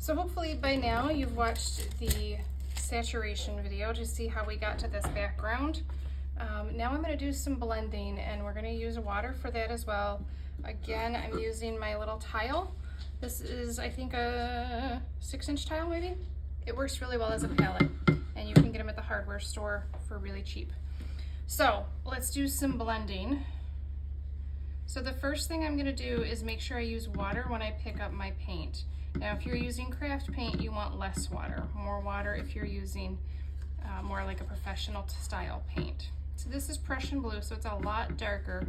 So hopefully by now you've watched the saturation video to see how we got to this background. Now I'm going to do some blending, and we're going to use water for that as well. Again, I'm using my little tile. This is, I think, a 6-inch tile maybe. It works really well as a palette, and you can get them at the hardware store for really cheap. So let's do some blending. So the first thing I'm going to do is make sure I use water when I pick up my paint. Now if you're using craft paint, you want less water. More water if you're using more like a professional style paint. So this is Prussian blue, so it's a lot darker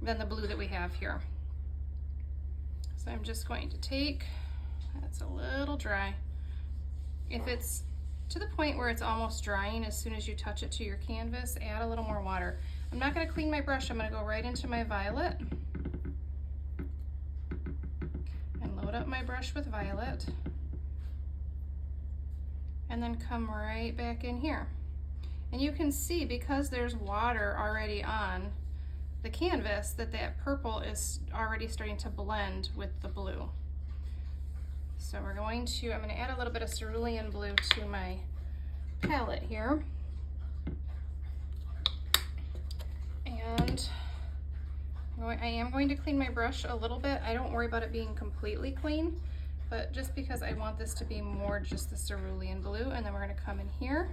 than the blue that we have here. So I'm just going to take, that's a little dry. If it's to the point where it's almost drying, as soon as you touch it to your canvas, add a little more water. I'm not going to clean my brush, I'm going to go right into my violet and load up my brush with violet, and then come right back in here. And you can see, because there's water already on the canvas, that purple is already starting to blend with the blue. So I'm going to add a little bit of cerulean blue to my palette here. And I am going to clean my brush a little bit. I don't worry about it being completely clean, but just because I want this to be more just the cerulean blue. And then we're going to come in here.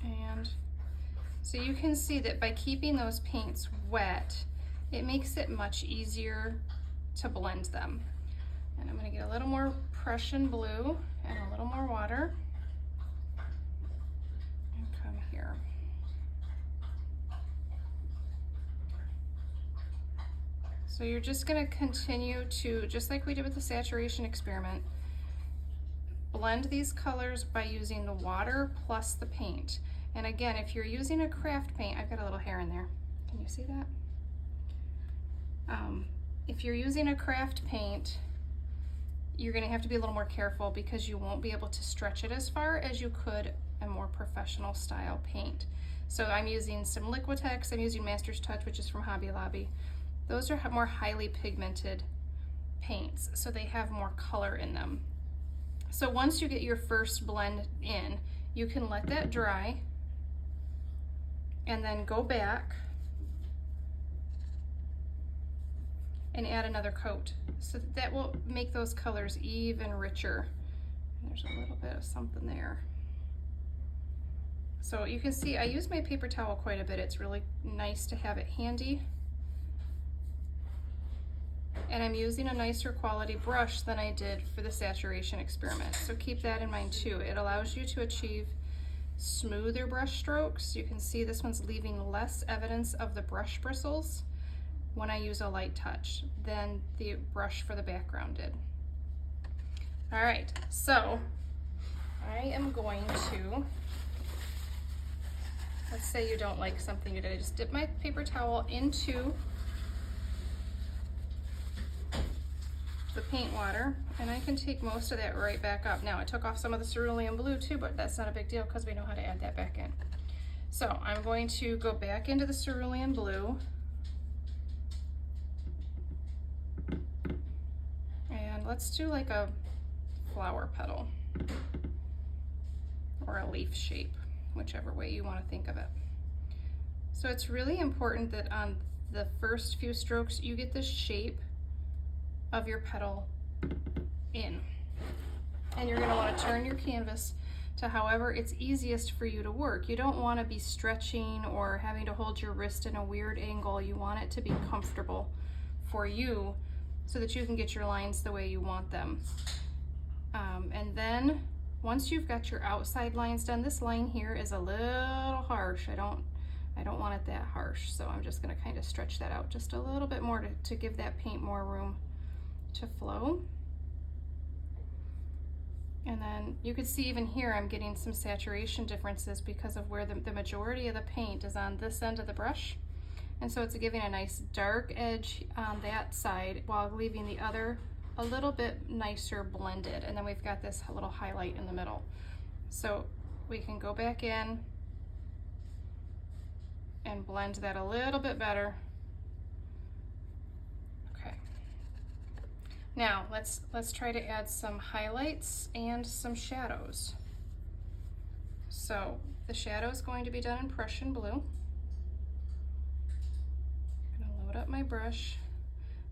And so you can see that by keeping those paints wet, it makes it much easier to blend them. And I'm going to get a little more Prussian blue and a little more water. And come here. So you're just going to continue to, just like we did with the saturation experiment, blend these colors by using the water plus the paint. And again, if you're using a craft paint, I've got a little hair in there. Can you see that? If you're using a craft paint, you're going to have to be a little more careful because you won't be able to stretch it as far as you could a more professional style paint. So I'm using some Liquitex, I'm using Master's Touch, which is from Hobby Lobby. Those are more highly pigmented paints, so they have more color in them. So once you get your first blend in, you can let that dry and then go back and add another coat. So that will make those colors even richer. There's a little bit of something there. So you can see I use my paper towel quite a bit. It's really nice to have it handy. And I'm using a nicer quality brush than I did for the saturation experiment. So keep that in mind too. It allows you to achieve smoother brush strokes. You can see this one's leaving less evidence of the brush bristles when I use a light touch than the brush for the background did. All right, so I am going to, let's say you don't like something you did. I just dip my paper towel into the paint water, and I can take most of that right back up. Now I took off some of the cerulean blue too, but that's not a big deal because we know how to add that back in. So I'm going to go back into the cerulean blue, and let's do like a flower petal or a leaf shape, whichever way you want to think of it. So it's really important that on the first few strokes you get the shape of your petal in. And you're going to want to turn your canvas to however it's easiest for you to work. You don't want to be stretching or having to hold your wrist in a weird angle. You want it to be comfortable for you so that you can get your lines the way you want them. And then once you've got your outside lines done, this line here is a little harsh. I don't want it that harsh, so I'm just going to kind of stretch that out just a little bit more to give that paint more room to flow. And then you can see even here I'm getting some saturation differences because of where the majority of the paint is on this end of the brush, and so it's giving a nice dark edge on that side while leaving the other a little bit nicer blended. And then we've got this little highlight in the middle, so we can go back in and blend that a little bit better. Now let's try to add some highlights and some shadows. So the shadow is going to be done in Prussian blue. I'm gonna load up my brush.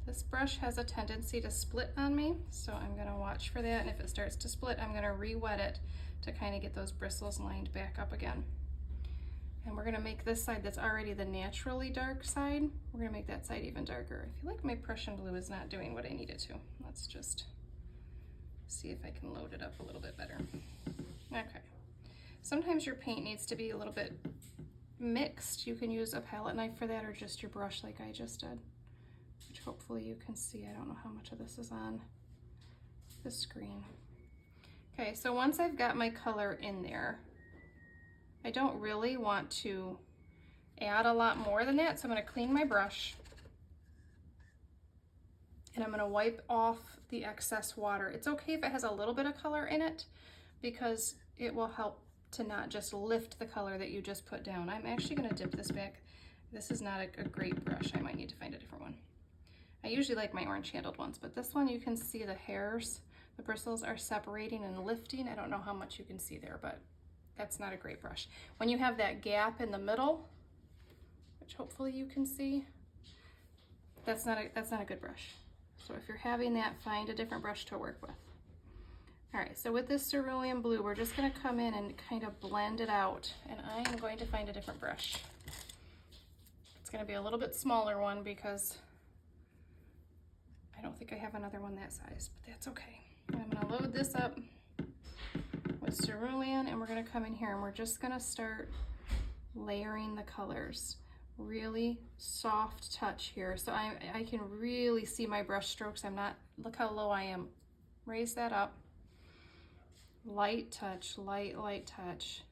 This brush has a tendency to split on me, so I'm gonna watch for that, and if it starts to split, I'm gonna re-wet it to kind of get those bristles lined back up again. And we're gonna make this side that's already the naturally dark side, we're gonna make that side even darker. I feel like my Prussian blue is not doing what I need it to. Let's just see if I can load it up a little bit better. Okay. Sometimes your paint needs to be a little bit mixed. You can use a palette knife for that or just your brush like I just did, which hopefully you can see. I don't know how much of this is on the screen. Okay, so once I've got my color in there, I don't really want to add a lot more than that, so I'm going to clean my brush and I'm going to wipe off the excess water. It's okay if it has a little bit of color in it because it will help to not just lift the color that you just put down. I'm actually going to dip this back. This is not a great brush. I might need to find a different one. I usually like my orange handled ones, but this one you can see the hairs, the bristles are separating and lifting. I don't know how much you can see there, but that's not a great brush. When you have that gap in the middle, which hopefully you can see, that's not a good brush. So if you're having that, find a different brush to work with. All right, so with this cerulean blue, we're just gonna come in and kind of blend it out, and I am going to find a different brush. It's gonna be a little bit smaller one because I don't think I have another one that size, but that's okay. I'm gonna load this up with cerulean, and we're gonna come in here and we're just gonna start layering the colors. Really soft touch here. So I can really see my brush strokes. Look how low I am. Raise that up. Light touch, light touch.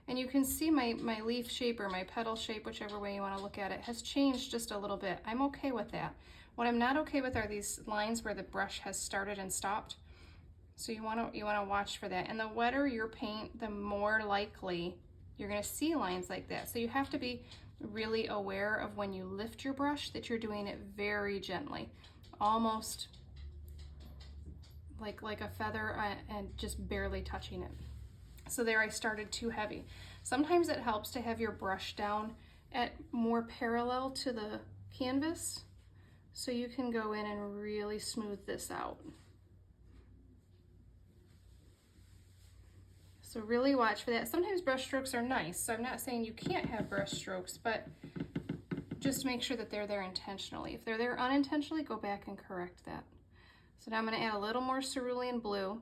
And you can see my leaf shape or my petal shape, whichever way you want to look at it, has changed just a little bit. I'm okay with that. What I'm not okay with are these lines where the brush has started and stopped. So you want to watch for that. And the wetter your paint, the more likely you're going to see lines like that. So you have to be really aware of when you lift your brush that you're doing it very gently, almost like a feather and just barely touching it. So there I started too heavy. Sometimes it helps to have your brush down at more parallel to the canvas so you can go in and really smooth this out. So really watch for that. Sometimes brush strokes are nice, so I'm not saying you can't have brush strokes, but just make sure that they're there intentionally. If they're there unintentionally, go back and correct that. So now I'm going to add a little more cerulean blue.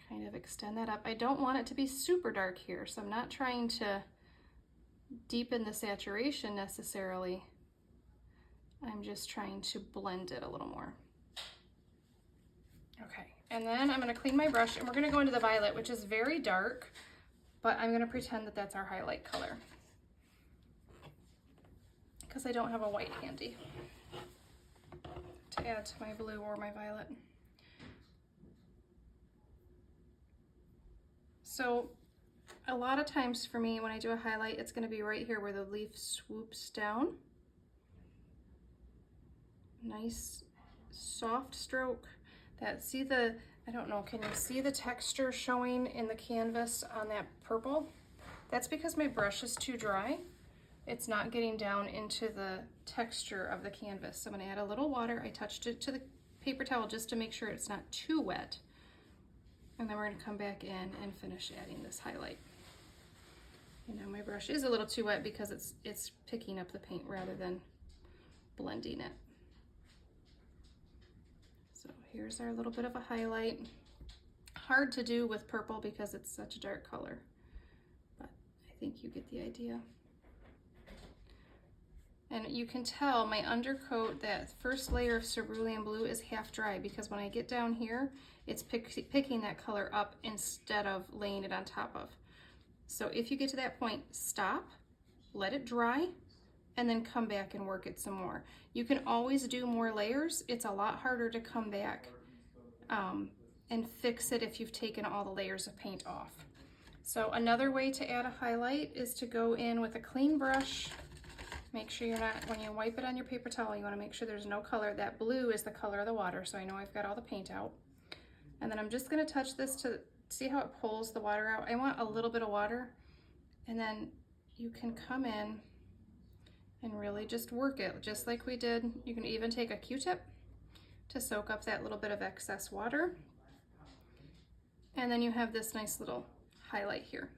Kind of extend that up. I don't want it to be super dark here, so I'm not trying to deepen the saturation necessarily. I'm just trying to blend it a little more. Okay, and then I'm going to clean my brush and we're going to go into the violet, which is very dark, but I'm going to pretend that that's our highlight color because I don't have a white handy to add to my blue or my violet. So a lot of times for me when I do a highlight, it's going to be right here where the leaf swoops down. Nice soft stroke. I don't know, can you see the texture showing in the canvas on that purple? That's because my brush is too dry. It's not getting down into the texture of the canvas. So I'm gonna add a little water. I touched it to the paper towel just to make sure it's not too wet. And then we're gonna come back in and finish adding this highlight. You know, my brush is a little too wet because it's picking up the paint rather than blending it. So here's our little bit of a highlight. Hard to do with purple because it's such a dark color, but I think you get the idea. And you can tell my undercoat, that first layer of cerulean blue is half dry because when I get down here, it's picking that color up instead of laying it on top of. So if you get to that point, stop, let it dry, and then come back and work it some more. You can always do more layers. It's a lot harder to come back and fix it if you've taken all the layers of paint off. So another way to add a highlight is to go in with a clean brush. Make sure you're not, when you wipe it on your paper towel, you want to make sure there's no color. That blue is the color of the water, so I know I've got all the paint out. And then I'm just going to touch this to see how it pulls the water out. I want a little bit of water, and then you can come in and really just work it just like we did. You can even take a Q-tip to soak up that little bit of excess water. And then you have this nice little highlight here.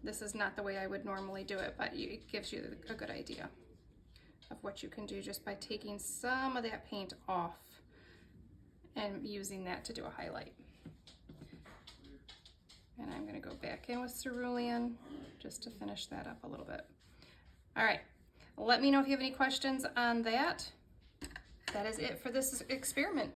This is not the way I would normally do it, but it gives you a good idea of what you can do just by taking some of that paint off and using that to do a highlight. And I'm going to go back in with cerulean just to finish that up a little bit. All right, let me know if you have any questions on that. That is it for this experiment.